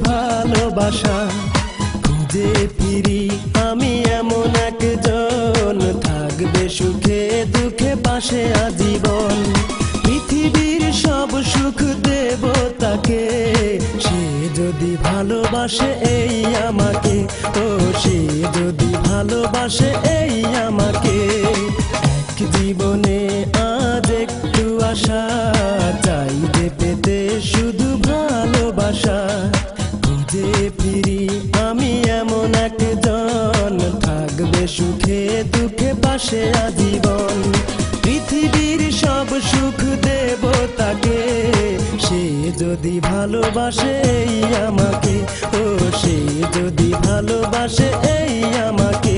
ভালোবাসা খুঁজে ফিরি আমি এমন একজন থাকবে সুখে দুঃখে পাশে আজীবন পৃথিবীর সব সুখ দেব তাকে সে যদি ভালোবাসে এই আমাকে ও সে যদি ভালোবাসে এই আমাকে এক জীবনে আজ একটু আশা চাই যে পেতে শুধু ভালোবাসা খুঁজে ফিরি আমি এমন একজন থাকবে সুখে দুঃখে পাশে আজীবন পৃথিবীর সব সুখ দেব তাকে সে যদি ভালোবাসে এই আমাকে ও সে যদি ভালোবাসে এই আমাকে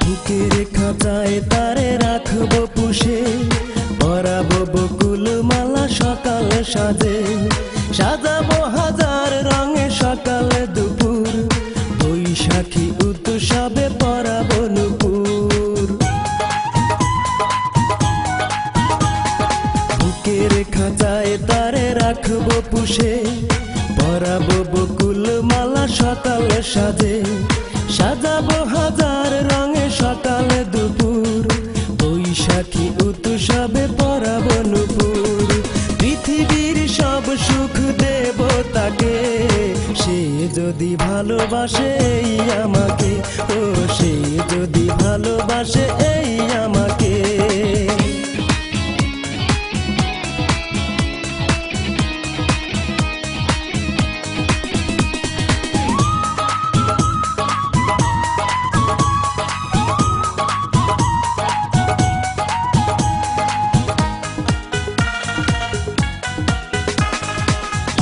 বুকের খাঁচায় তারে রাখবো পুষে পরাবো বকুল মালা সকাল সাজে সাজাবো হাজার রঙে সকাল দুপুর বৈশাখী উৎসবে পরাবো নুপুর বুকের খাঁচায় তারে রাখবো পুষে পরাবো বকুল মালা সকাল সাজে সাজাবো হাজার রঙে সকালে দুপুর বৈশাখী উৎসবে পরাবো নুপুর পৃথিবীর সব সুখ দেব তাকে সে যদি ভালোবাসে এই আমাকে ও সে যদি ভালোবাসে এই আমাকে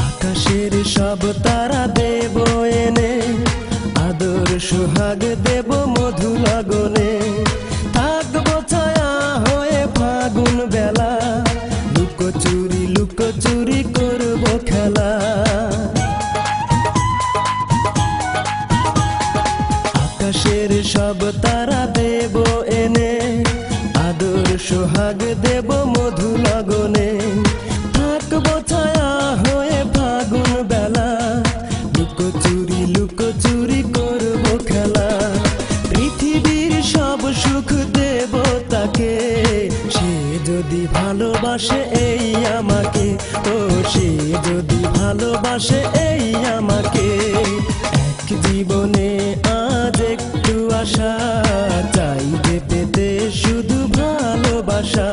আকাশের সব তারা দেব এনে আদর সোহাগ দেব মধু লগনে থাকবো ছায়া হয়ে ফাগুন বেলা লুকোচুরি করব খেলা আকাশের সব তারা দেব এনে আদর সোহাগ দেব মধু লগনে থাকবো ছায়া হয়ে ফাগুন বেলা লুকোচুরি করব খেলা পৃথিবীর সব সুখ দেব তাকে সে যদি ভালোবাসে এই আমাকে ও সে যদি ভালোবাসে এই আমাকে এক জীবনে আজ একটু আশা চাই যে পেতে শুধু ভালোবাসা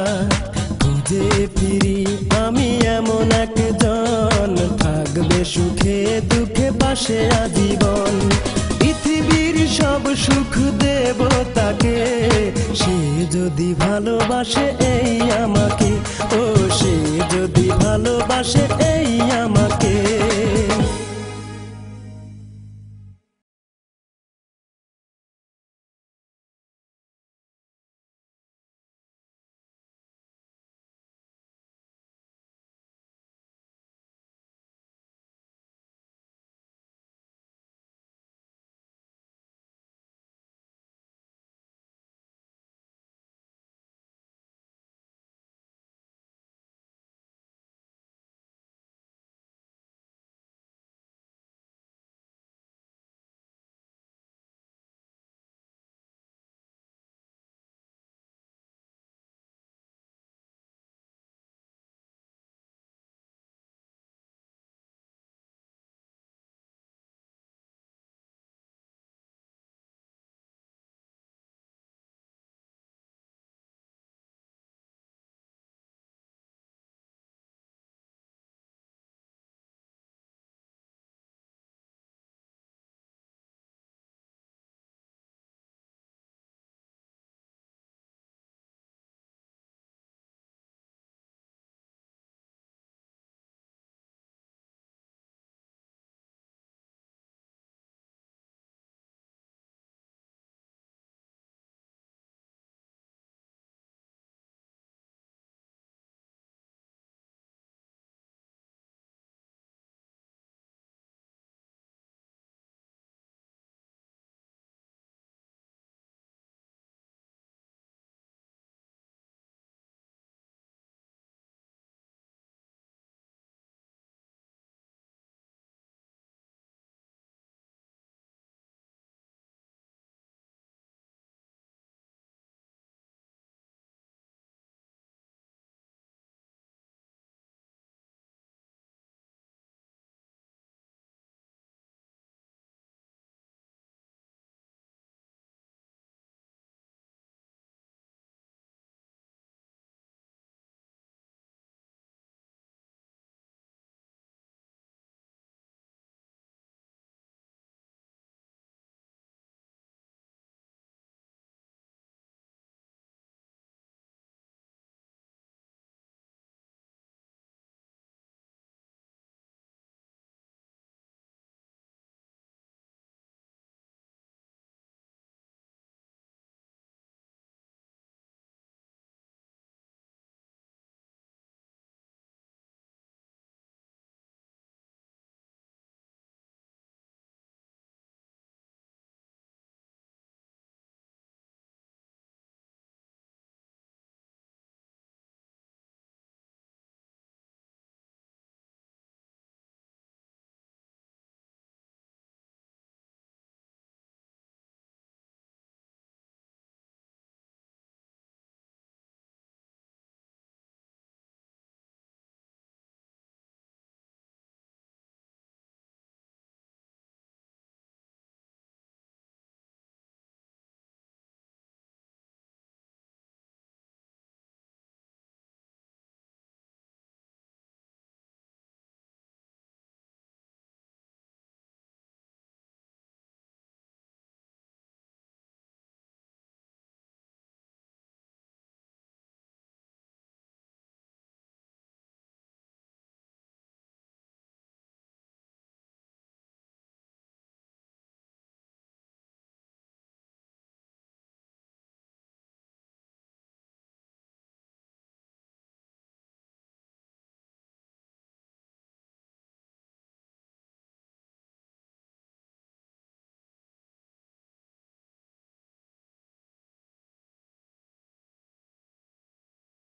খুঁজে ফিরি আমি এমন একজন থাকবে সুখে দুঃখে পাশে আজীবন পৃথিবীর সব সুখ দেব তাকে সে যদি ভালোবাসে এই আমাকে ও সে যদি ভালোবাসে